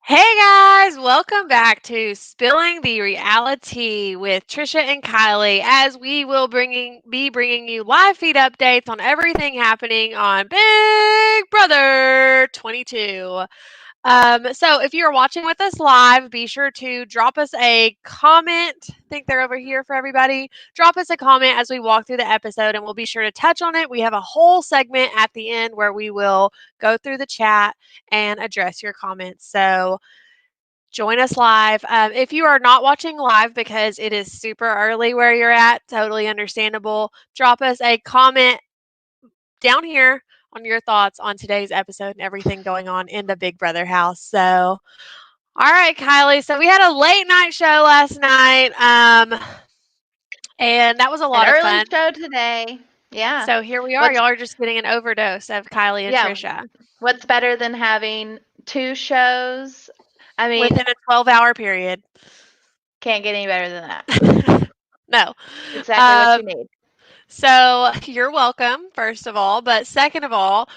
Hey guys, welcome back to Spilling the Reality with Trisha and Kylie, as we will be bringing you live feed updates on everything happening on Big Brother 22. So if you're watching with us live, be sure to drop us a comment. I think they're over here for everybody. Drop us a comment as we walk through the episode, and we'll be sure to touch on it. We have a whole segment at the end where we will go through the chat and address your comments. So join us live. If you are not watching live because it is super early where you're at, totally understandable. Drop us a comment down here on your thoughts on today's episode and everything going on in the Big Brother house. So, all right, Kylie. So we had a late night show last night, and that was a An lot of early fun. show today. Yeah. So here we are. What's Y'all are just getting an overdose of Kylie and yeah, Trisha what's better than having two shows? I mean, within a 12-hour period. can't get any better than that. No. Exactly what Um, you need. So you're welcome, first of all. But second of all,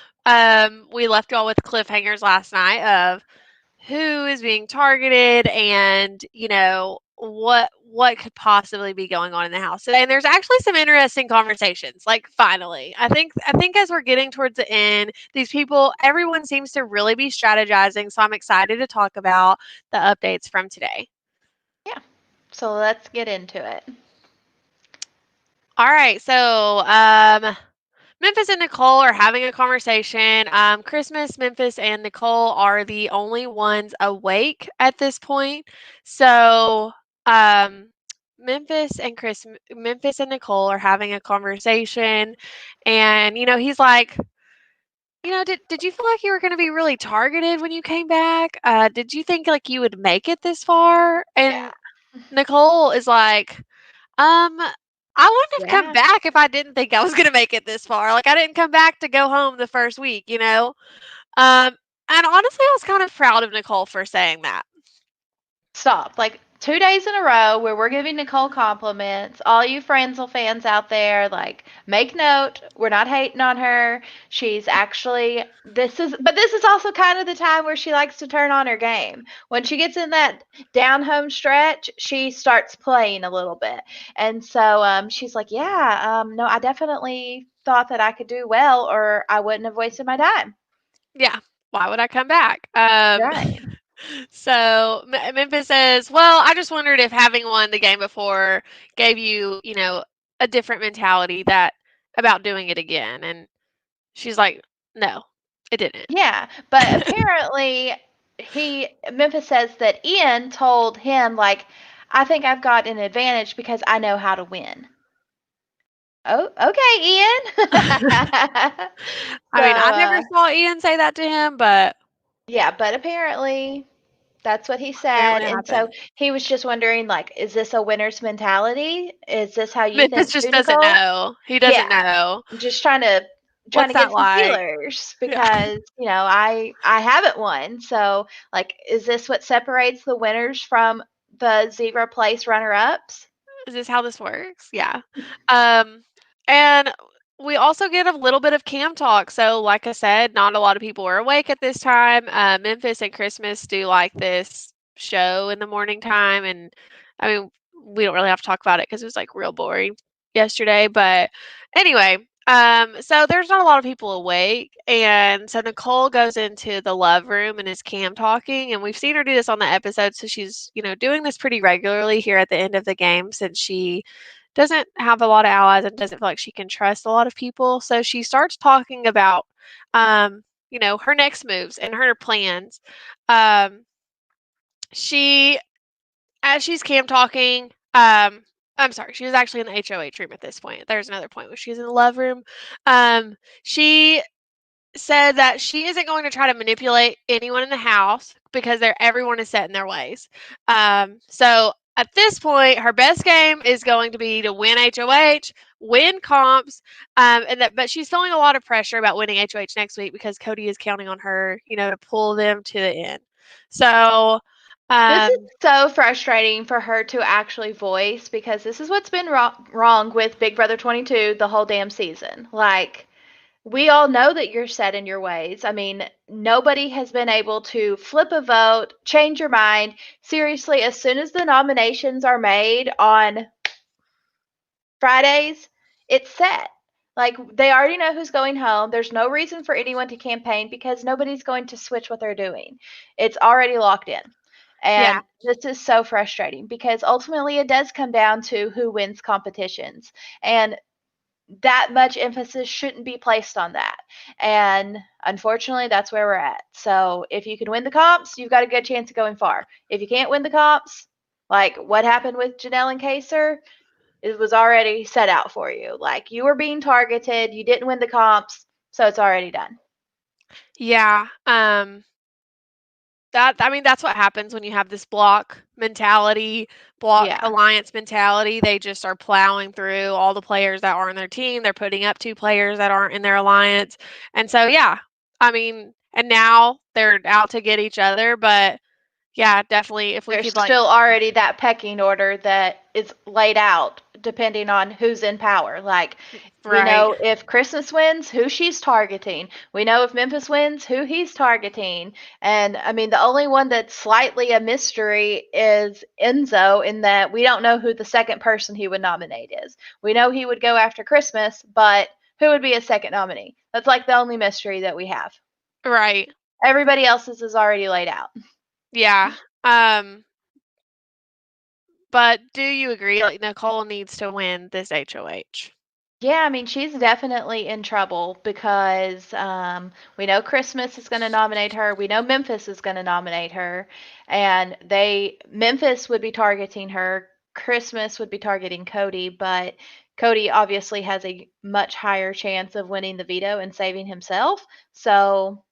we left y'all with cliffhangers last night of who is being targeted and what could possibly be going on in the house today. And there's actually some interesting conversations. Like finally, I think as we're getting towards the end, these people, everyone seems to really be strategizing. So I'm excited to talk about the updates from today. Yeah. So let's get into it. All right, so Memphis and Nicole are having a conversation. Christmas, Memphis, and Nicole are the only ones awake at this point. So, um, Memphis and Nicole are having a conversation, and he's like, did you feel like you were going to be really targeted when you came back? Did you think like you would make it this far? Yeah. And Nicole is like, I wouldn't have come Yeah. back if I didn't think I was gonna make it this far. Like I didn't come back to go home the first week. And honestly, I was kind of proud of Nicole for saying that. Stop. Like 2 days in a row where we're giving Nicole compliments. All you Franzel fans out there, like, make note. We're not hating on her. She's actually, but this is also kind of the time where she likes to turn on her game. When she gets in that down home stretch, she starts playing a little bit. And so she's like, yeah, no, I definitely thought that I could do well or I wouldn't have wasted my time. Yeah. Why would I come back? Right. So Memphis says, "Well, I just wondered if having won the game before gave you, a different mentality that about doing it again." And she's like, "No, it didn't." Yeah, but apparently Memphis says that Ian told him like, I think I've got an advantage because I know how to win. Oh, okay, Ian. I So, mean, I never saw Ian say that to him, but yeah, but apparently that's what he said. apparently it And so happened. he was just wondering like, is this a winner's mentality? Is this how you Memphis think just too, doesn't Nicole? know. He doesn't Yeah. know. I'm just trying to What's that get some like? feelers Yeah. because I haven't won. So like, is this what separates the winners from the zero place runner ups? Is this how this works? Yeah. Um, and we also get a little bit of cam talk. So, like I said, not a lot of people are awake at this time. Memphis and Christmas do like this show in the morning time. And I mean, we don't really have to talk about it because it was like real boring yesterday. But anyway, so there's not a lot of people awake. And so Nicole goes into the love room and is cam talking. And we've seen her do this on the episode. So she's, doing this pretty regularly here at the end of the game since she doesn't have a lot of allies and doesn't feel like she can trust a lot of people. So she starts talking about, her next moves and her plans. Um, she, as she's cam talking, I'm sorry, she was actually in the HOH room at this point. There's another point where she's in the love room. She said that she isn't going to try to manipulate anyone in the house because everyone is set in their ways. So at this point, her best game is going to be to win HOH, win comps, but she's feeling a lot of pressure about winning HOH next week because Cody is counting on her, to pull them to the end. So, This is um, so frustrating for her to actually voice because this is what's been wrong with Big Brother 22 the whole damn season. Like, we all know that you're set in your ways. I mean, nobody has been able to flip a vote, change your mind. Seriously, as soon as the nominations are made on Fridays, it's set. Like they already know who's going home. There's no reason for anyone to campaign because nobody's going to switch what they're doing. It's already locked in. Yeah. And this is so frustrating because ultimately it does come down to who wins competitions. And that much emphasis shouldn't be placed on that. And unfortunately, that's where we're at. So if you can win the comps, you've got a good chance of going far. If you can't win the comps, like what happened with Janelle and Kaser, it was already set out for you. Like you were being targeted, you didn't win the comps, so it's already done. Yeah. That I mean, that's what happens when you have this block mentality, block Yeah. alliance mentality. They just are plowing through all the players that are on their team. They're putting up 2 players that aren't in their alliance. And so, yeah, I mean, and now they're out to get each other, but yeah, definitely if we There's could like still already that pecking order that is laid out depending on who's in power. Like, we right, know if Christmas wins, who she's targeting. We know if Memphis wins, who he's targeting. And I mean, the only one that's slightly a mystery is Enzo, in that we don't know who the second person he would nominate is. We know he would go after Christmas, but who would be a second nominee? That's like the only mystery that we have. right. Everybody else's is already laid out. Yeah. Um, but do you agree like Nicole needs to win this HOH? Yeah, I mean, she's definitely in trouble because we know Christmas is going to nominate her. We know Memphis is going to nominate her, and Memphis would be targeting her. Christmas would be targeting Cody, but Cody obviously has a much higher chance of winning the veto and saving himself. So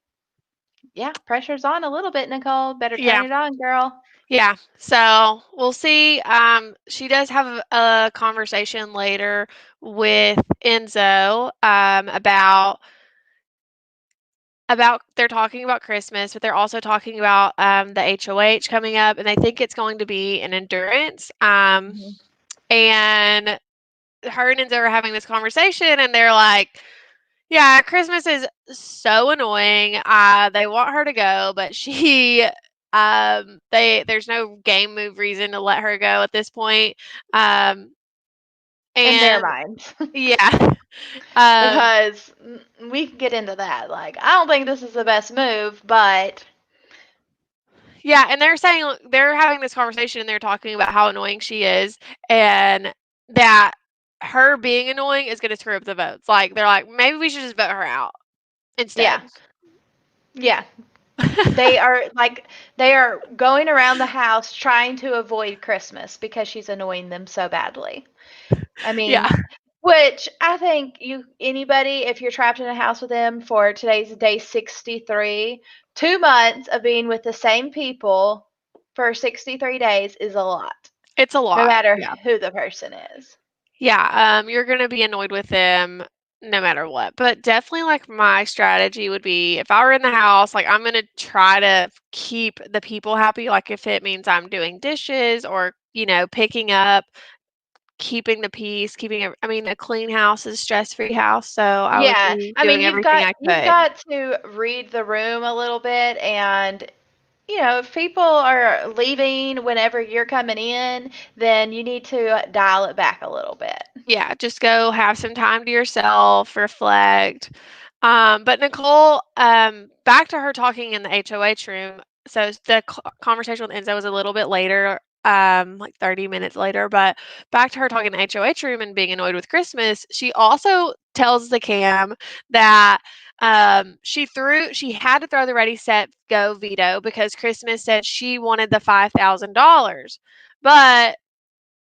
yeah, pressure's on a little bit, Nicole. Better turn Yeah. it on, girl. Yeah. So we'll see. She does have a conversation later with Enzo about they're talking about Christmas, but they're also talking about the HOH coming up, and they think it's going to be an endurance. Mhm. And her and Enzo are having this conversation, and they're like, "Yeah, Christmas is so annoying. They want her to go, but she." There's no game move reason to let her go at this point. Um, In their and minds. yeah, um, Because we can get into that. Like, I don't think this is the best move, but yeah, and they're saying they're having this conversation and they're talking about how annoying she is and that her being annoying is going to screw up the votes. Like they're like maybe we should just vote her out yeah, instead. yeah. They are going around the house trying to avoid Christmas because she's annoying them so badly. I Yeah, mean, which I think anybody, if you're trapped in a house with them for today's day 63, 2 months of being with the same people for 63 days is a lot, it's a no lot. matter Yeah. who the person is. Yeah, you're gonna be annoyed with them no matter what. But definitely, like my strategy would be if I were in the house, like I'm gonna try to keep the people happy. Like if it means I'm doing dishes or picking up, keeping the peace, I mean, a clean house is a stress-free house, so I would Yeah, be I mean, doing you've everything got I you've could. got to read the room a little bit, and if people are leaving whenever you're coming in, then you need to dial it back a little bit. Yeah, just go have some time to yourself, reflect. But Nicole, back to her talking in the HOH room. So the conversation with Enzo was a little bit later, like 30 minutes later. But back to her talking in the HOH room and being annoyed with Christmas. She also tells the cam that she had to throw the ready set go veto because Christmas said she wanted the $5,000, but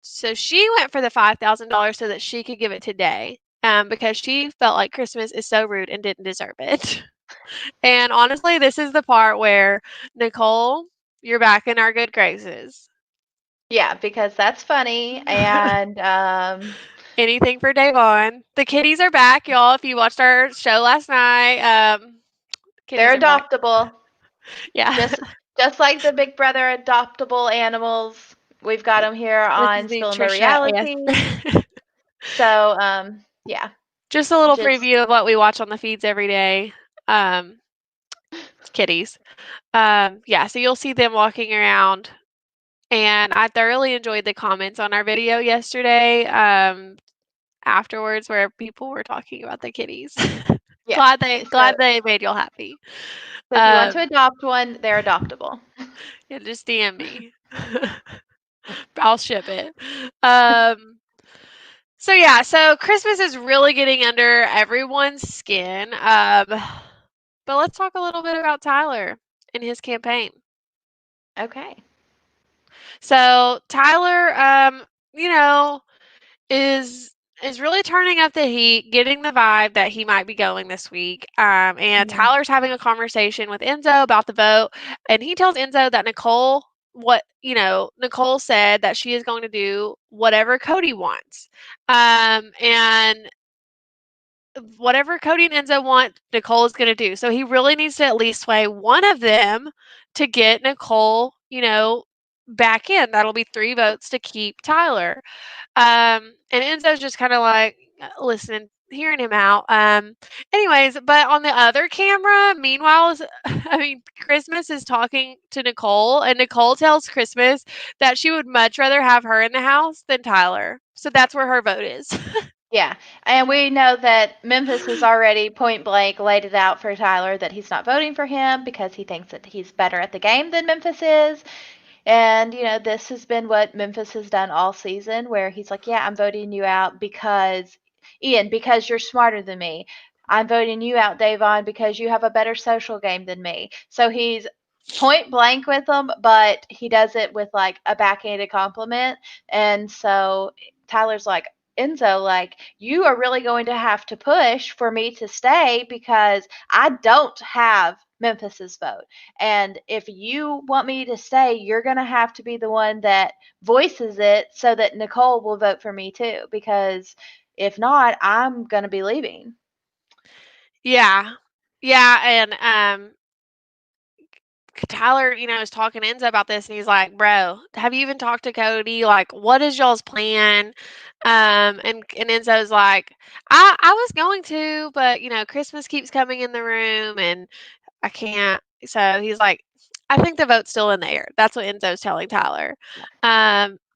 so she went for the $5,000 so that she could give it to Day, because she felt like Christmas is so rude and didn't deserve it. And honestly, this is the part where Nicole, you're back in our good graces. Yeah, because that's funny, and Anything for Davon. The kitties are back, y'all. If you watched our show last night, kitties they're are back. adoptable, Yeah, just just like the Big Brother adoptable animals. We've got them here this is on the Spilling the Trisha. Reality. Yes. So, yeah. Just a little Just preview of what we watch on the feeds every day. Um, kitties. Yeah, so you'll see them walking around, and I thoroughly enjoyed the comments on our video yesterday. Afterwards, where people were talking about the kitties. yeah. glad they made y'all happy. So if you want to Um, adopt one, they're adoptable. yeah, just DM me. I'll ship it. Um, so yeah, so Christmas is really getting under everyone's skin. But let's talk a little bit about Tyler and his campaign. Okay. So Tyler, you know, is is really turning up the heat, getting the vibe that he might be going this week. And Mhm. Tyler's having a conversation with Enzo about the vote, and he tells Enzo that Nicole said that she is going to do whatever Cody wants. And whatever Cody and Enzo want, Nicole is going to do. So he really needs to at least sway one of them to get Nicole, back in. That'll be 3 votes to keep Tyler. And Enzo's just kind of like listening, hearing him out. Anyways, but on the other camera, meanwhile, I mean, Christmas is talking to Nicole, and Nicole tells Christmas that she would much rather have her in the house than Tyler. So that's where her vote is. Yeah. And we know that Memphis has already point blank laid it out for Tyler that he's not voting for him because he thinks that he's better at the game than Memphis is. And, this has been what Memphis has done all season, where he's like, yeah, I'm voting you out because, Ian, because you're smarter than me. I'm voting you out, Davon, because you have a better social game than me. So he's point blank with them, but he does it with like a backhanded compliment. And so Tyler's like, Enzo, like, you are really going to have to push for me to stay because I don't have Memphis's vote. And if you want me to stay, you're going to have to be the one that voices it so that Nicole will vote for me too. Because if not, I'm going to be leaving. Yeah. Yeah, and Tyler, is talking to Enzo about this, and he's like, "Bro, have you even talked to Cody? Like, what is y'all's plan?" And Enzo's like, "I was going to, but Christmas keeps coming in the room, and I can't." So he's like, "I think the vote's still in the air." That's what Enzo's telling Tyler.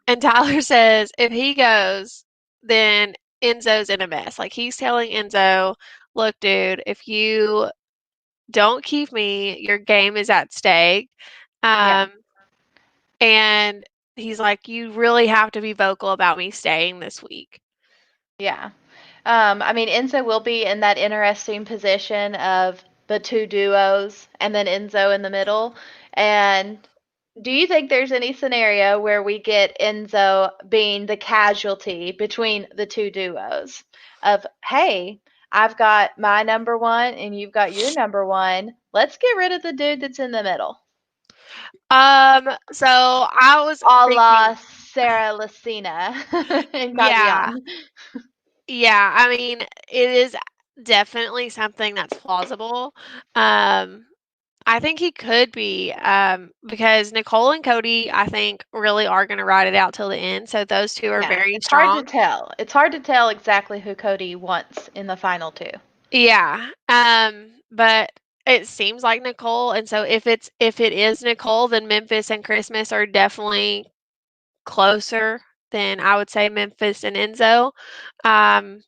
And Tyler says if he goes, then Enzo's in a mess. Like he's telling Enzo, "Look, dude, if you don't keep me, your game is at stake." Yeah, Um, and he's like, you really have to be vocal about me staying this week. yeah. I mean, Enzo will be in that interesting position of the two duos and then Enzo in the middle. And do you think there's any scenario where we get Enzo being the casualty between the two duos of, hey, I've got my number one and you've got your number one. Let's get rid of the dude that's in the middle. So I was A la thinking, Sarah Lucina in yeah, Cagayan. yeah. I mean, it is definitely something that's plausible. Um, I think he could be, because Nicole and Cody, I think, really are going to ride it out till the end. So those two are Yeah, very it's hard to strong. tell. It's hard to tell exactly who Cody wants in the final two. Yeah. But it seems like Nicole, and so if it is Nicole, then Memphis and Christmas are definitely closer than I would say Memphis and Enzo.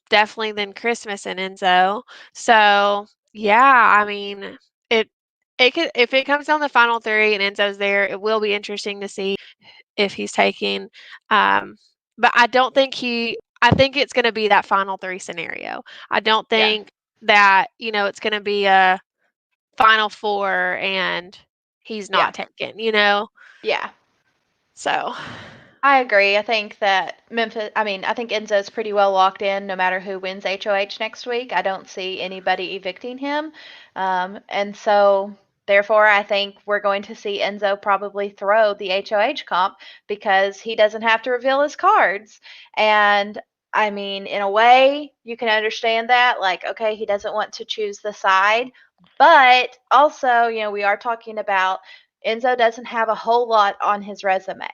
Definitely than Christmas and Enzo. So yeah, I mean it it could if it comes down to the final three and Enzo's there, it will be interesting to see if he's taking but I think it's gonna be that final three scenario. I don't Yeah, think that, it's gonna be a final four and he's yeah, not taken. yeah. So I agree. I think that I think Enzo's pretty well locked in no matter who wins HOH next week. I don't see anybody evicting him. And so, therefore, I think we're going to see Enzo probably throw the HOH comp because he doesn't have to reveal his cards. And I mean, in a way, you can understand that. Like, okay, he doesn't want to choose the side. But also, we are talking about Enzo doesn't have a whole lot on his resume.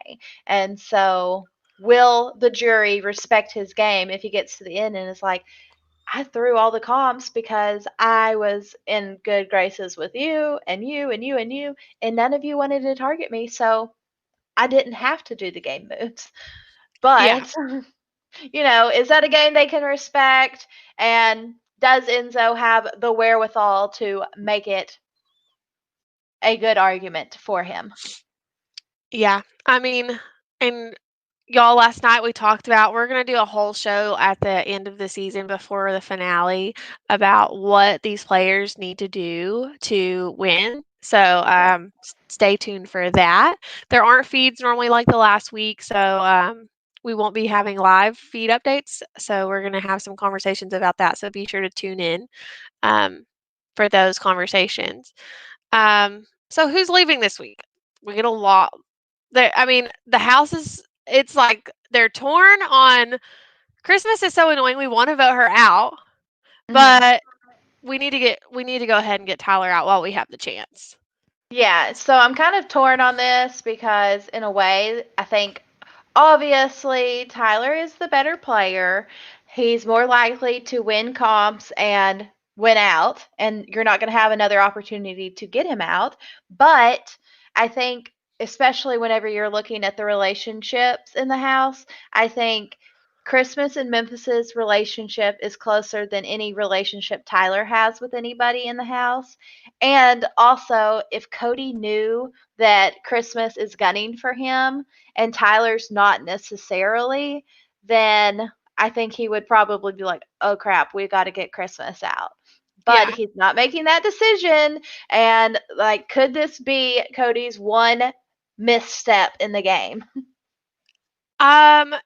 And so, will the jury respect his game if he gets to the end and is like, I threw all the comps because I was in good graces with you and you and you and you, and none of you wanted to target me, so I didn't have to do the game moves. Yeah. But, is that a game they can respect? And does Enzo have the wherewithal to make it a good argument for him? Yeah. I mean, and y'all, last night we talked about we're going to do a whole show at the end of the season before the finale about what these players need to do to win. So Yeah. stay tuned for that. There aren't feeds normally like the last week, so we won't be having live feed updates. So we're going to have some conversations about that. So be sure to tune in um, for those conversations. So who's leaving this week? We get a lot. I mean, the house is. It's like they're torn on. Christmas is so annoying. We want to vote her out, Hmm. but we need to go ahead and get Tyler out while we have the chance. Yeah, so I'm kind of torn on this because, in a way, I think obviously Tyler is the better player. He's more likely to win comps and win out, and you're not going to have another opportunity to get him out. But I think, especially whenever you're looking at the relationships in the house, I think Christmas and Memphis's relationship is closer than any relationship Tyler has with anybody in the house. And also, if Cody knew that Christmas is gunning for him and Tyler's not necessarily, then I think he would probably be like, oh crap, we got to get Christmas out. But Yeah. he's not making that decision. And, like, could this be Cody's one misstep in the game?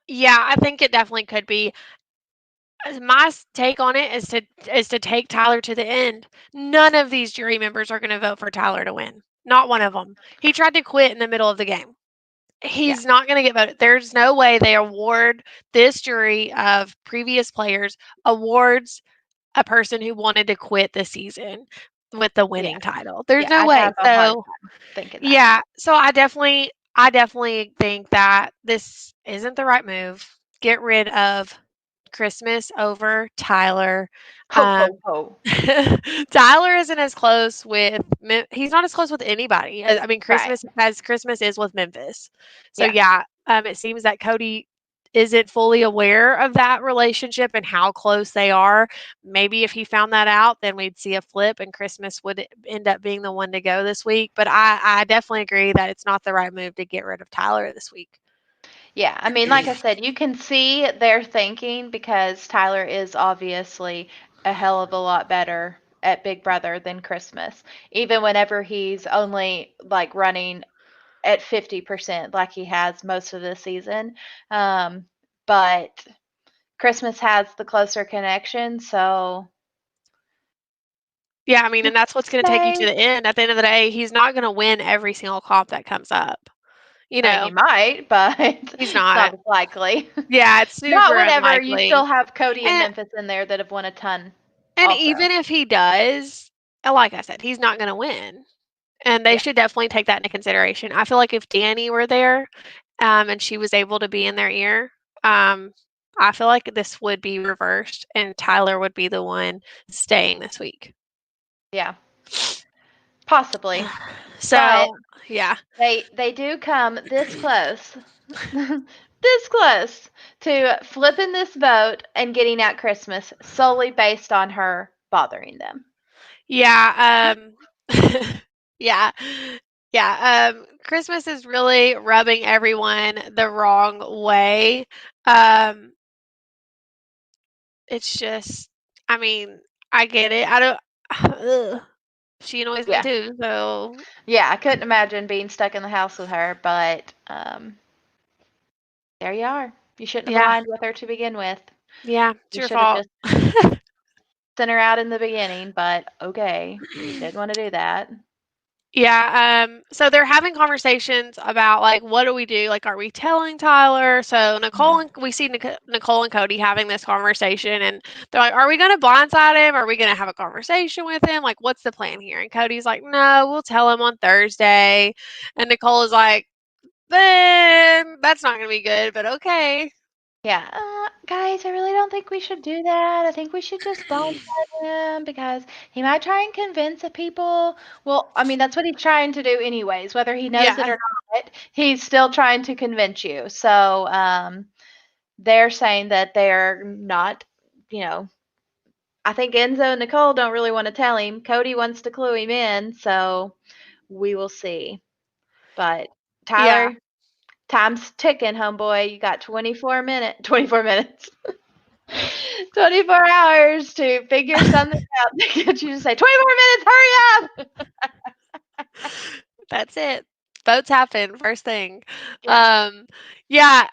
Yeah, I think it definitely could be. My take on it is to take Tyler to the end. None of these jury members are going to vote for Tyler to win. Not one of them. He tried to quit in the middle of the game. Yeah. He's not going to get voted. There's no way they award this jury of previous players awards a person who wanted to quit the season with the Yeah. winning title. There's Yeah. no I'd way. have a hard So, time thinking that. yeah, so I definitely think that this isn't the right move. Get rid of Christmas over Tyler. Ho, Um, ho, ho. Tyler isn't as close with he's not as close with anybody. I mean, Right. Christmas is with Memphis. So Yeah. yeah, it seems that Cody isn't fully aware of that relationship and how close they are. Maybe if he found that out, then we'd see a flip and Christmas would end up being the one to go this week. But I definitely agree that it's not the right move to get rid of Tyler this week. Yeah, I mean, like I said, you can see their thinking because Tyler is obviously a hell of a lot better at Big Brother than Christmas. Even whenever he's only like running at 50% like he has most of the season. Um, but Christmas has the closer connection, so Yeah, I mean, and let's that's what's going to take you to say, the end. At the end of the day, he's not going to win every single comp that comes up. You I mean, he know, might, but he's it's not not. as likely. Yeah, it's Not super whenever you still unlikely. have Cody and And Memphis in there that have won a ton and also. even if he does, like I said, he's not going to win. And they Yeah. should definitely take that into consideration. I feel like if Danny were there, and she was able to be in their ear, um, I feel like this would be reversed, and Tyler would be the one staying this week. Yeah. Possibly. But So, yeah. they do come this close. This close to flipping this vote and getting out Christmas solely based on her bothering them. Yeah, yeah. Yeah, Christmas is really rubbing everyone the wrong way. Um, it's just I mean, I get it. I don't ugh. She annoys me Yeah. too, so Yeah, I couldn't imagine being stuck in the house with her, but there you are. You shouldn't have yeah. aligned with her to begin with. Yeah, it's You your should have fault. just sent her out in the beginning, but okay, you did want to do that. Yeah, so they're having conversations about like what do we do? Like, are we telling Tyler? So Mhm. We see Nicole and Cody having this conversation, and they're like, "Are we going to blindside him? Are we going to have a conversation with him? Like, what's the plan here?" And Cody's like, "No, we'll tell him on Thursday." And Nicole is like, "Then that's not going to be good, but okay." Yeah, guys, I really don't think we should do that. I think we should just don't let him because he might try and convince the people. Well, I mean, that's what he's trying to do anyways, whether he knows it Yeah. or not. He's still trying to convince you. So, they're saying that they're not, you know, I think Enzo and Nicole don't really want to tell him. Cody wants to clue him in, so we will see. But Yeah. Tyler, time's ticking, homeboy. You got 24 minutes. 24 hours to figure something out to get you to say 24 minutes, hurry up. That's it. Votes happen first thing. Yeah. Yeah,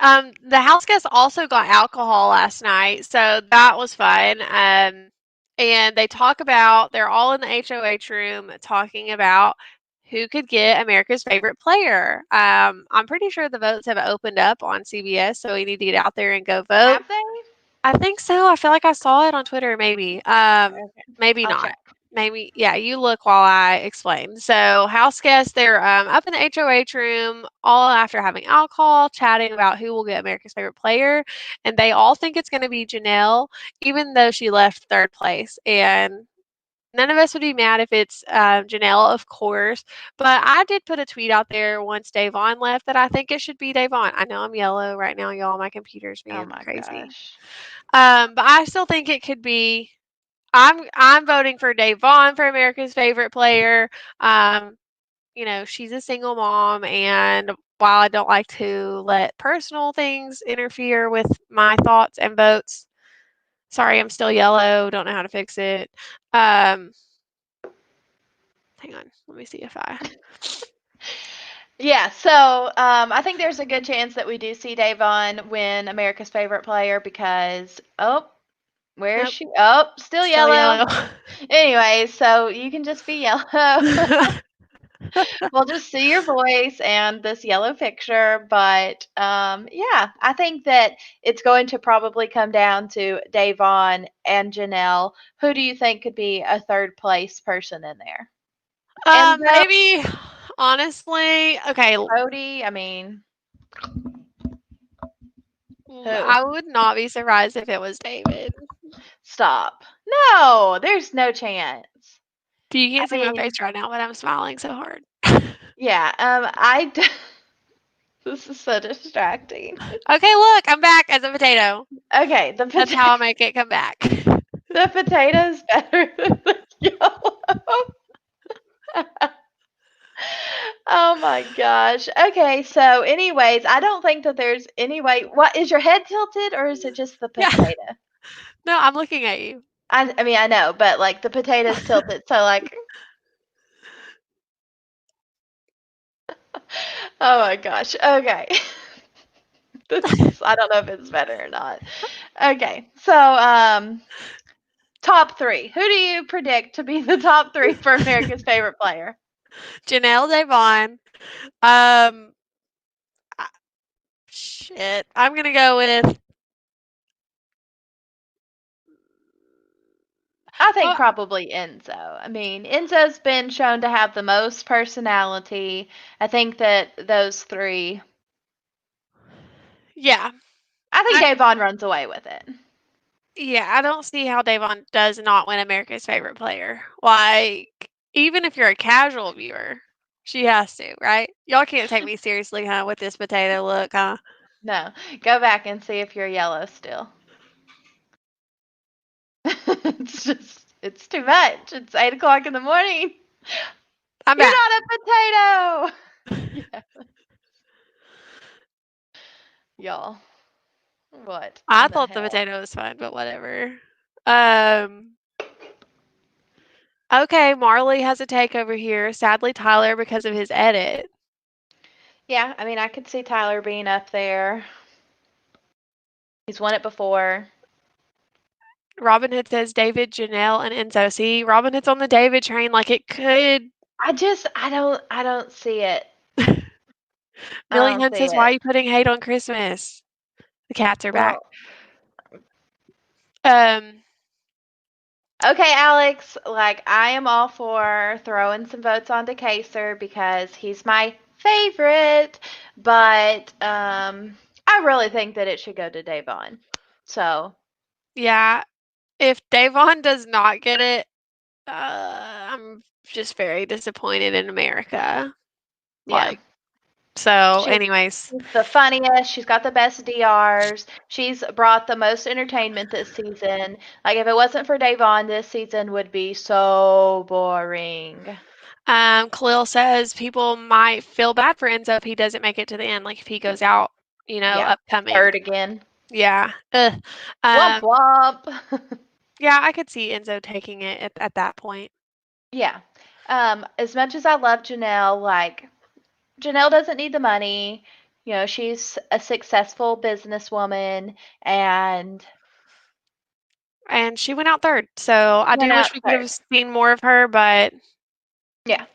the house guests also got alcohol last night, so that was fun. And they talk about they're all in the HOH room talking about who could get America's favorite player. I'm pretty sure the votes have opened up on CBS, so we need to get out there and go vote. Have they? I think so. I feel like I saw it on Twitter, maybe. Okay. Maybe I'll not. check. Maybe, yeah, you look while I explain. So, house guests, they're up in the HOH room, all after having alcohol, chatting about who will get America's favorite player. And they all think it's going to be Janelle, even though she left third place. And none of us would be mad if it's Janelle, of course. But I did put a tweet out there once Davon left that I think it should be Davon. I know I'm yellow right now, y'all. My computer's Oh being my crazy. gosh. But I still think it could be. I'm voting for Dave Vaughn for America's favorite player. Um, she's a single mom, and while I don't like to let personal things interfere with my thoughts and votes, sorry, I'm still yellow. Don't know how to fix it. Um, hang on, let me see if I. Yeah, so I think there's a good chance that we do see Davon win America's favorite player because, oh, where is Nope, she? Oh, still still yellow. yellow. Anyway, so you can just be yellow. We'll just see your voice and this yellow picture. But yeah, I think that it's going to probably come down to Davon and Janelle. Who do you think could be a third place person in there? Enzo, Maybe honestly, okay. Cody. I mean, who? I would not be surprised if it was David. Stop. No, there's no chance. You I can't see my mean, face right now, but I'm smiling so hard. yeah. This is so distracting. Okay, look, I'm back as a potato. Okay, That's how I make it come back. the potato's better than the yellow. Oh my gosh. Okay, so anyways, I don't think that there's any way. What is your head tilted or is it just the Yeah. potato? No, I'm looking at you. I mean, I know, but like the potato's tilted. So like, oh my gosh. Okay. I don't know if it's better or not. Okay. So top 3. Who do you predict to be the top 3 for America's favorite player? Janelle Devon. Um, shit. I'm gonna go with. I think Oh, probably Enzo. I mean, Enzo's been shown to have the most personality. I think that those 3. yeah. I think I Davon runs away with it. yeah. I don't see how Devon does not win America's favorite player. Like, even if you're a casual viewer, she has to, right? Y'all can't take me seriously, huh? With this potato look, huh? No, go back and see if you're yellow still. It's too much. It's 8 o'clock in the morning. I'm You're back. not a potato. Yeah, y'all. What I in the thought the hell? potato was fun, but whatever. Um, okay, Marley has a takeover here. Sadly, Tyler because of his edit. Yeah, I mean, I could see Tyler being up there. He's won it before. Robin Hood says David, Janelle, and Enzo. See, Robin Hood's on the David train. Like it could. I don't see it. I Millie don't Hunt see says, "Why are it. you putting hate on Christmas?" The cats are back. Well, Um, okay, Alex, like I am all for throwing some votes onto Kaser because he's my favorite, but I I really think that it should go to Davon. So, Yeah, if Davon does not get it, I'm just very disappointed in America. yeah. Like, so, She's anyways, the funniest. She's got the best DRs. She's brought the most entertainment this season. Like, if it wasn't for Davon, this season would be so boring. Khalil says people might feel bad for Enzo if he doesn't make it to the end, like if he goes out, Yeah. upcoming. Third again. Yeah. Ugh. Womp Um, womp. yeah, I could see Enzo taking it at that point. Yeah. As much as I love Janelle, like, Janelle doesn't need the money. You know, she's a successful businesswoman and And she went out third. So I went do wish out we could third. have seen more of her, but Yeah.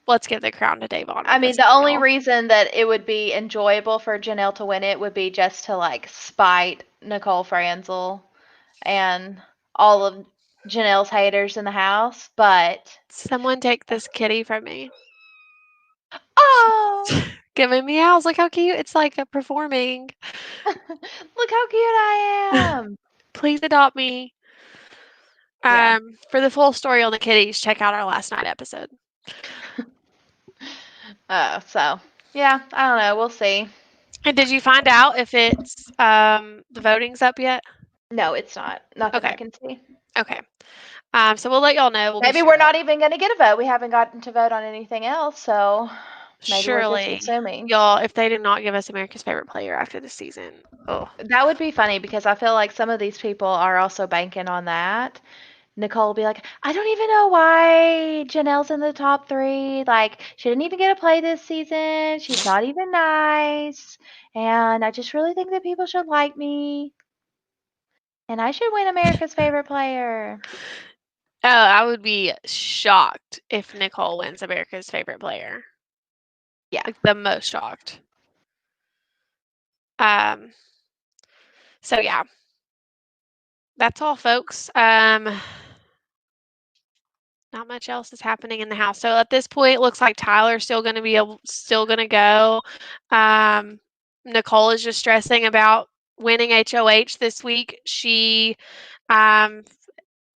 let's give the crown to Davon I with mean, this the one, only y'all. reason that it would be enjoyable for Janelle to win it would be just to like spite Nicole Franzel and all of Janelle's haters in the house. But Someone take this kitty from me. oh, Giving meows. Look how cute. It's like a performing. look how cute I am. Please adopt me. Yeah. For the full story on the kitties, check out our last night episode. So yeah, I don't know. We'll see. And did you find out if it's the voting's up yet? No, it's not. Not that I Okay. can see. Okay. So we'll let y'all know. We'll be Maybe sure we're to not even going to get a vote. We haven't gotten to vote on anything else, so maybe we're just surely assuming. y'all if they did not give us America's favorite player after the season. Oh. That would be funny because I feel like some of these people are also banking on that. Nicole will be like, I don't even know why Janelle's in the top three. Like, she didn't even get a play this season. She's not even nice. And I just really think that people should like me. And I should win America's favorite player. Oh, I would be shocked if Nicole wins America's favorite player. Yeah. Like the most shocked. Um, so yeah. That's all folks. Not much else is happening in the house. So at this point, it looks like Tyler's still gonna go. Um, Nicole is just stressing about winning HOH this week. She, um,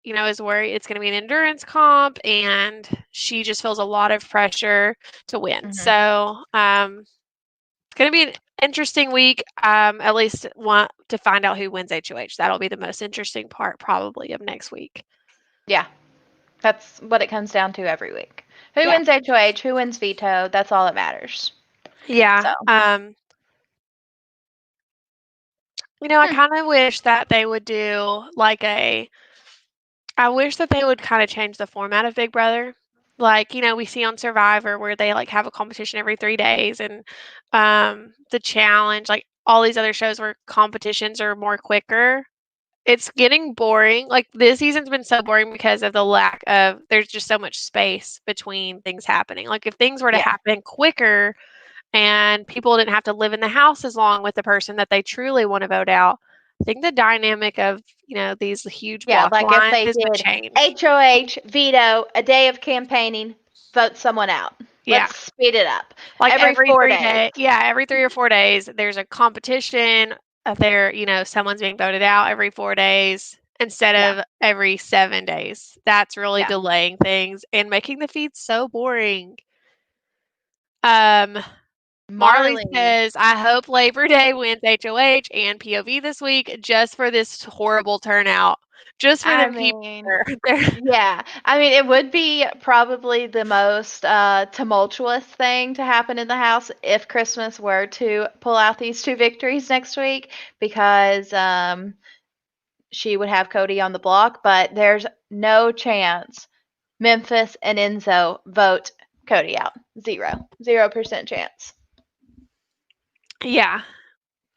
is worried it's gonna be an endurance comp, and she just feels a lot of pressure to win. Hmm. So, it's gonna be an interesting week. At least want to find out who wins HOH. That'll be the most interesting part, probably, of next week. Yeah. That's what it comes down to every week. Who Yeah. wins HOH? Who wins veto? That's all that matters. So, Yeah. I hmm. kind of wish that they would do like I wish that they would kind of change the format of Big Brother. Like, we see on Survivor where they like have a competition every 3 days and the challenge, like all these other shows where competitions are more quicker. It's getting boring. Like this season's been so boring because of the lack of there's just so much space between things happening. Like if things were to Yeah. happen quicker, and people didn't have to live in the house as long with the person that they truly want to vote out. I think the dynamic of, these huge Yeah, block like if lines they has been did changed. HOH, veto, a day of campaigning, vote someone out. Yeah. Let's speed it up. Like Every 4 days. every 3 or 4 days, there's a competition. Someone's being voted out every 4 days instead Yeah. of every 7 days. That's really Yeah. delaying things and making the feed so boring. Um, Marley Marley. says, I hope Labor Day wins HOH and POV this week just for this horrible turnout. Just for I them people mean, there. They're- yeah. I mean, it would be probably the most tumultuous thing to happen in the house if Christmas were to pull out these two victories next week because she would have Cody on the block, but there's no chance Memphis and Enzo vote Cody out. 0% chance. yeah.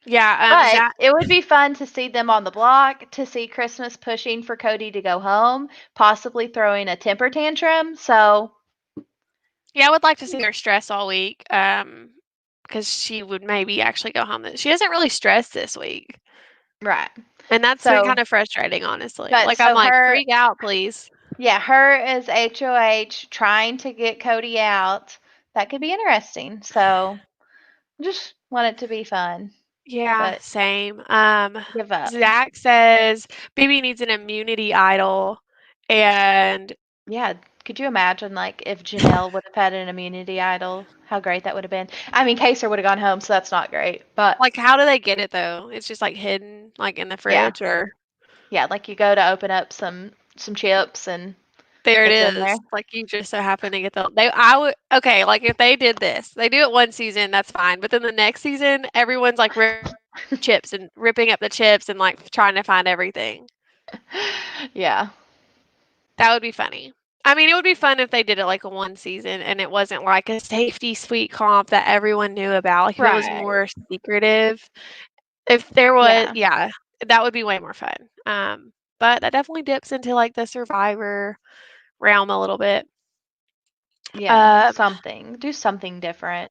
Yeah. But Zach, it would be fun to see them on the block, to see Christmas pushing for Cody to go home, possibly throwing a temper tantrum. So, yeah, I would like to see her stress all week. Because she would maybe actually go home. She doesn't really stress this week. right. And that's been So, kind of frustrating, honestly. but Like, I'm so like, her, freak out, please. yeah, her as HOH trying to get Cody out. That could be interesting. So, just want it to be fun. Yeah, but same. give up. Zach says BB needs an immunity idol, and Yeah, could you imagine like if Janelle would have had an immunity idol? How great that would have been. I mean, Kaser would have gone home, so that's not great. But like, how do they get it though? It's just like hidden, like in the yeah, fridge, or yeah, like you go to open up some chips and there it it's in there. is. Like you just so happen to get the they. I would okay. Like if they did this, they do it one season, that's fine. But then the next season, everyone's like ripping up the chips and ripping up the chips and like trying to find everything. Yeah. That would be funny. I mean, it would be fun if they did it like a one season and it wasn't like a safety suite comp that everyone knew about. Like if it was Right. more secretive. If there was, Yeah. yeah, that would be way more fun. But that definitely dips into like the Survivor realm a little bit. Yeah. Um, Something. Do something different.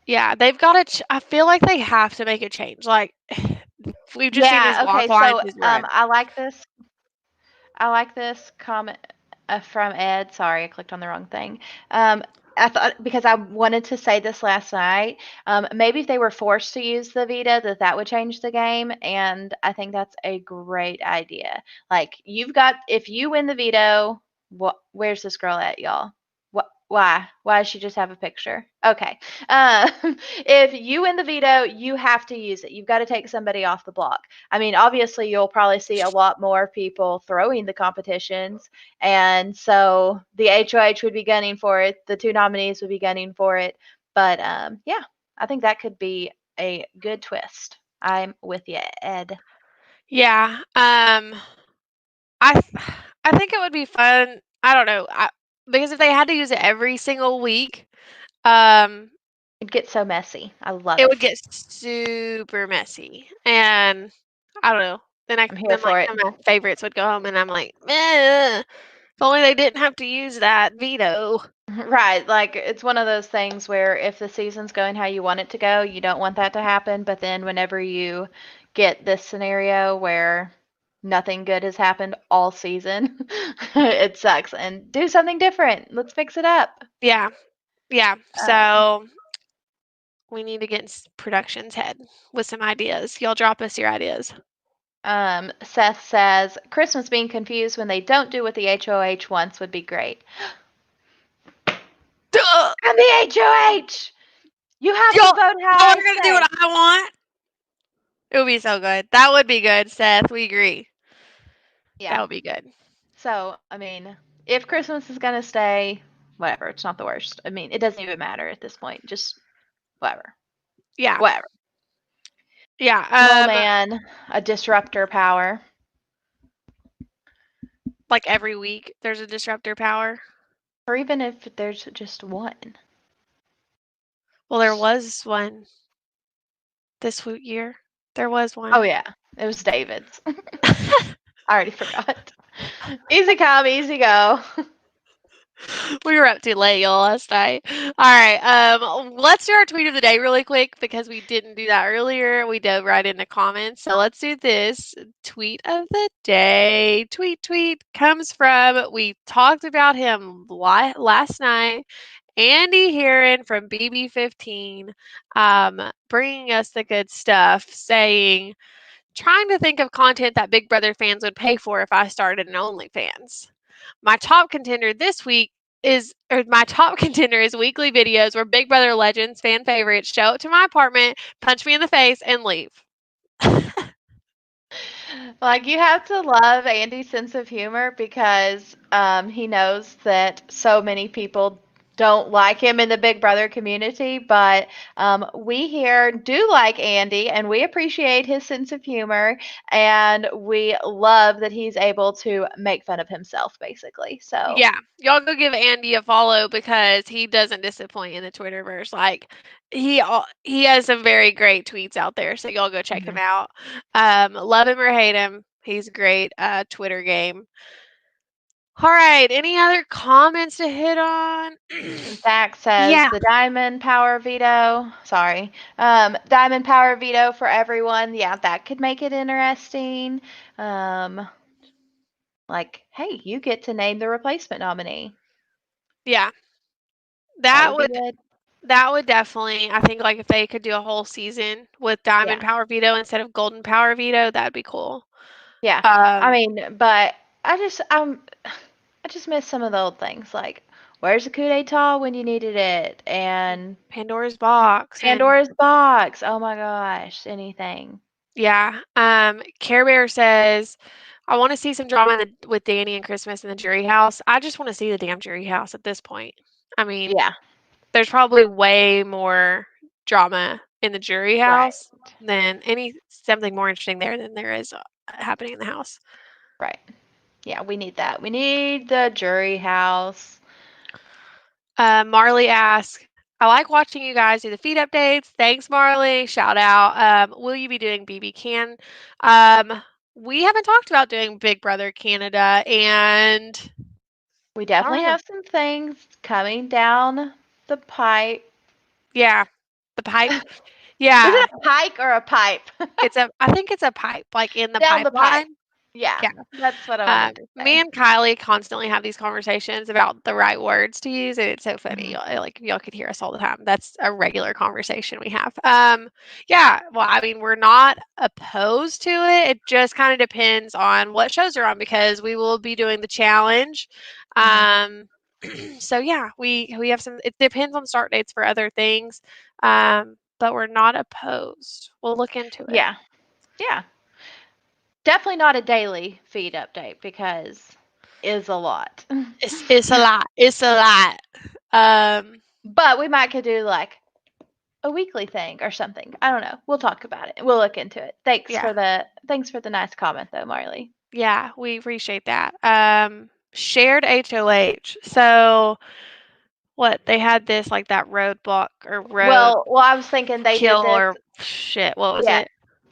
yeah, they've got to. I feel like they have to make a change. Like we've just seen his Yeah, log okay, lines, so his run. I like this comment from Ed. Sorry, I clicked on the wrong thing. Um, I thought because I wanted to say this last night. Maybe if they were forced to use the Vita, that would change the game, and I think that's a great idea. Like you've got, if you win the veto, what? Where's this girl at, y'all? What? Why? Why does she just have a picture? Okay. Um, if you win the veto, you have to use it. You've got to take somebody off the block. I mean, obviously, you'll probably see a lot more people throwing the competitions. And so the HOH would be gunning for it. The two nominees would be gunning for it. But yeah, I think that could be a good twist. I'm with you, Ed. Yeah. I I think it would be fun. I don't know. Because if they had to use it every single week, um, It'd get so messy. I love it it. would get super messy, and I don't know. I'm here Then like for it. some of my favorites would go home, and I'm like, if only they didn't have to use that veto. Right, like it's one of those things where if the season's going how you want it to go, you don't want that to happen. But then whenever you get this scenario where nothing good has happened all season, it sucks. And do something different. Let's fix it up. Yeah, yeah. Um, So we need to get in production's head with some ideas. Y'all drop us your ideas. Seth says Christmas being confused when they don't do what the HOH wants would be great. Duh! I'm the HOH. You have to Y'all, vote how y'all are I gonna do what say. I want. It would be so good. That would be good, Seth. We agree. That Yeah. would be good. So, I mean, if Christmas is gonna stay, whatever, it's not the worst. I mean, it doesn't even matter at this point. Just whatever. Yeah, Whatever. yeah. Snowman, a disruptor power. Like every week, there's a disruptor power. Or even if there's just one. Well, there was one this year. There was Oh one. yeah. It was David's. I already forgot. Easy come, easy go. We were up too late, y'all, last night. All right, let's do our tweet of the day really quick because we didn't do that earlier. We dove right into comments, so let's do this tweet of the day. Tweet comes from we talked about him last night. Andy Heron from BB15, bringing us the good stuff, saying, trying to think of content that Big Brother fans would pay for if I started an OnlyFans. My top contender this week my top contender is weekly videos where Big Brother legends, fan favorites, show up to my apartment, punch me in the face, and leave. Like you have to love Andy's sense of humor because he knows that so many people don't like him in the Big Brother community, but we here do like Andy and we appreciate his sense of humor and we love that he's able to make fun of himself, basically. So, Yeah, y'all go give Andy a follow because he doesn't disappoint in the Twitterverse. Like he has some very great tweets out there, so y'all go check him mhm. out. Love him or hate him, he's great. Twitter game. All right, any other comments to hit on? Zach says Yeah, the diamond power veto. Sorry. Diamond power veto for everyone. Yeah, that could make it interesting. Um, like, hey, you get to name the replacement nominee. yeah, That that would be would good. That would definitely, I think, like if they could do a whole season with Yeah. Diamond Power Veto instead of Golden Power Veto, that'd be cool. Yeah. I Um, mean, but I just miss some of the old things like where's the coup d'etat when you needed it and Pandora's Box and Pandora's box. Oh my gosh, anything. yeah. Care Bear says, I want to see some drama with Danny and Christmas in the jury house. I just want to see the damn jury house at this point. I mean, Yeah. there's probably way more drama in the jury Right. house than something more interesting there than there is happening in the house. Right. Yeah, we need that. We need the jury house. Marley asks, I like watching you guys do the feed updates. Thanks, Marley. Shout out. Will you be doing BB Can? We haven't talked about doing Big Brother Canada, and We I don't definitely know. have some things coming down the pipe. Yeah, the pipe. Is Yeah, it a pike or a pipe? I think it's a pipe, like in the Down the pipe. pipeline. Yeah, Yeah. that's what I wanted to Me say. and Kylie constantly have these conversations about the right words to use, and it's so funny. Hmm. Like y'all could hear us all the time. That's a regular conversation we have. Yeah. Well, I mean, we're not opposed to it. It just kind of depends on what shows are on because we will be doing the challenge. Hmm. Um, so yeah, we have some. It depends on start dates for other things, but we're not opposed. We'll look into it. Yeah, yeah. Definitely not a daily feed update because is a lot. It's a lot. It's a lot. Um, But we might could do like a weekly thing or something. I don't know. We'll talk about it. We'll look into it. yeah. Thanks for the nice comment though, Marley. Yeah, we appreciate that. Shared HOH. So what they had this like that roadblock or road Well, I was thinking they did kill this. or shit. What was Yeah. it?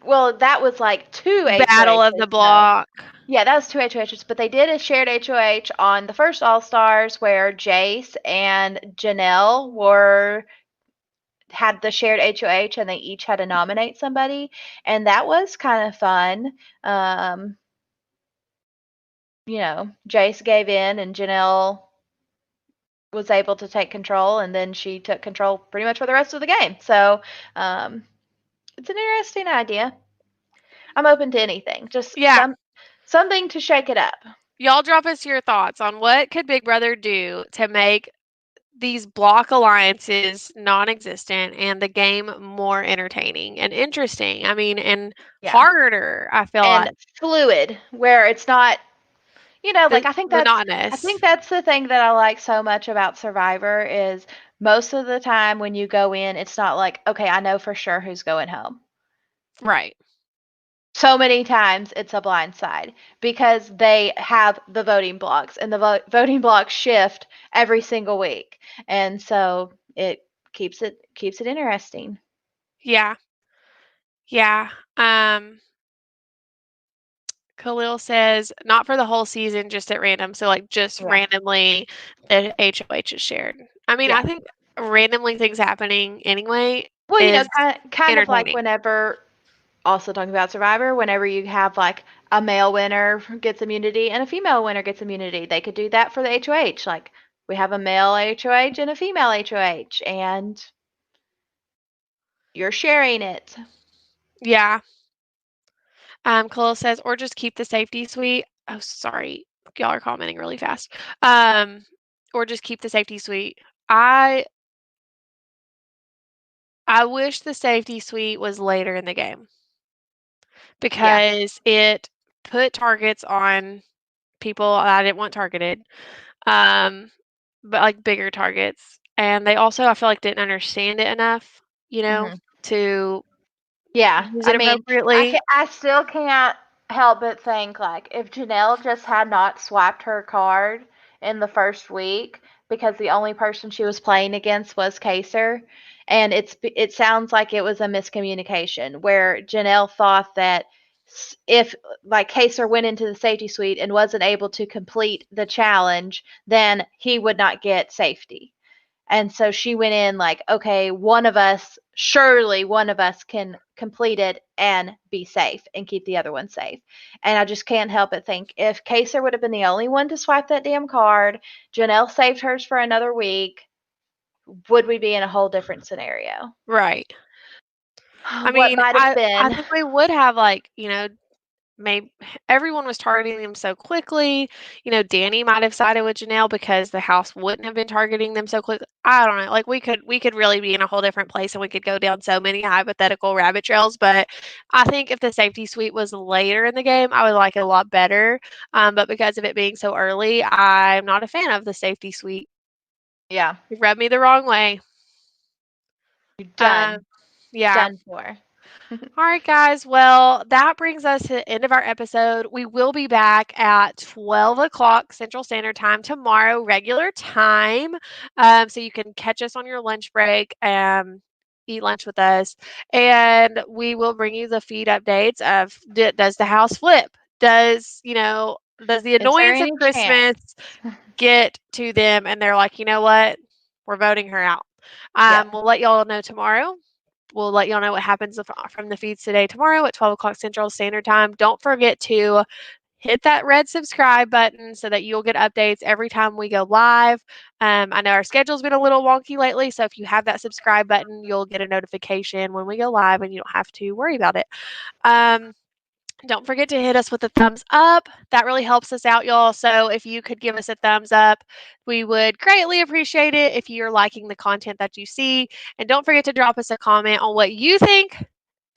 Well, that was like two Battle of HOHs the though. block. Yeah, that was two HOHs, but they did a shared HOH on the first All Stars where Jace and Janelle were had the shared HOH and they each had to nominate somebody, and that was kind of fun. Um, Jace gave in and Janelle was able to take control, and then she took control pretty much for the rest of the game. So um, it's an interesting idea. I'm open to anything, just Yeah. something to shake it up. Y'all drop us your thoughts on what could Big Brother do to make these block alliances non-existent and the game more entertaining and interesting. I mean, and Yeah, harder, I feel and like. fluid where it's not. Like I think Monotonous. that's the thing that I like so much about Survivor is most of the time when you go in, it's not like, okay, I know for sure who's going home. Right. So many times it's a blind side because they have the voting blocks and the voting blocks shift every single week. And so it keeps it interesting. Yeah. Yeah. Um, Khalil says not for the whole season, just at random. So like just Yeah. randomly the HOH is shared. I mean, Yeah. I think randomly things happening anyway Well, is kind of like entertaining. whenever also talking about Survivor, whenever you have like a male winner gets immunity and a female winner gets immunity, they could do that for the HOH. Like we have a male HOH and a female HOH, and you're sharing it. Yeah. Khalil says, or just keep the safety suite. Oh, sorry. Y'all are commenting really fast. Um, or just keep the safety suite. I I wish the safety suite was later in the game Yeah. because it put targets on people that I didn't want targeted. Um, but like bigger targets. And they also, I feel like, didn't understand it enough, Hmm. to Yeah. use I it mean, appropriately. I still can't help but think like if Janelle just had not swiped her card in the first week because the only person she was playing against was Kaser, and it sounds like it was a miscommunication where Janelle thought that if like Kaser went into the safety suite and wasn't able to complete the challenge, then he would not get safety. And so she went in like, okay, surely one of us can complete it and be safe and keep the other one safe. And I just can't help but think if Kaser would have been the only one to swipe that damn card, Janelle saved hers for another week. would we be in a whole different scenario? Right. I What mean, might have I been. think we would have, like, maybe everyone was targeting them so quickly. Danny might have sided with Janelle because the house wouldn't have been targeting them so quickly. I don't know. Like we could really be in a whole different place and we could go down so many hypothetical rabbit trails. But I think if the safety suite was later in the game, I would like it a lot better. But because of it being so early, I'm not a fan of the safety suite. Yeah, It rubbed me the wrong way. you're Um, done. yeah. Done for. All right, guys. Well, that brings us to the end of our episode. We will be back at 12 o'clock Central Standard Time tomorrow, regular time. So you can catch us on your lunch break and eat lunch with us. And we will bring you the feed updates of does the house flip? Does the Is there annoyance of any Christmas chance? get to them and they're like, you know what? We're voting her out. Yep. We'll let y'all know tomorrow. We'll let y'all know what happens from the feeds today, tomorrow at 12 o'clock Central Standard Time. Don't forget to hit that red subscribe button so that you'll get updates every time we go live. I know our schedule's been a little wonky lately, so if you have that subscribe button, you'll get a notification when we go live and you don't have to worry about it. Um, don't forget to hit us with a thumbs up. That really helps us out, y'all. So if you could give us a thumbs up, we would greatly appreciate it if you're liking the content that you see. And don't forget to drop us a comment on what you think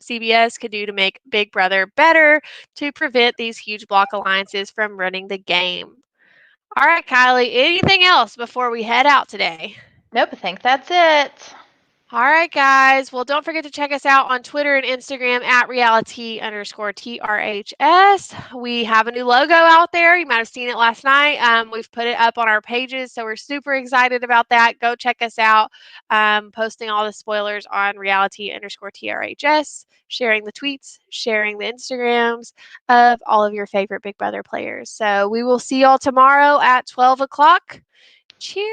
CBS could do to make Big Brother better to prevent these huge block alliances from running the game. All right, Kylie, anything else before we head out today? Nope, I think that's it. All right, guys. Well, don't forget to check us out on Twitter and Instagram at reality_TRHS. We have a new logo out there. You might have seen it last night. We've put it up on our pages, so we're super excited about that. Go check us out. Posting all the spoilers on reality_TRHS, sharing the tweets, sharing the Instagrams of all of your favorite Big Brother players. So we will see y'all tomorrow at 12 o'clock. Cheers.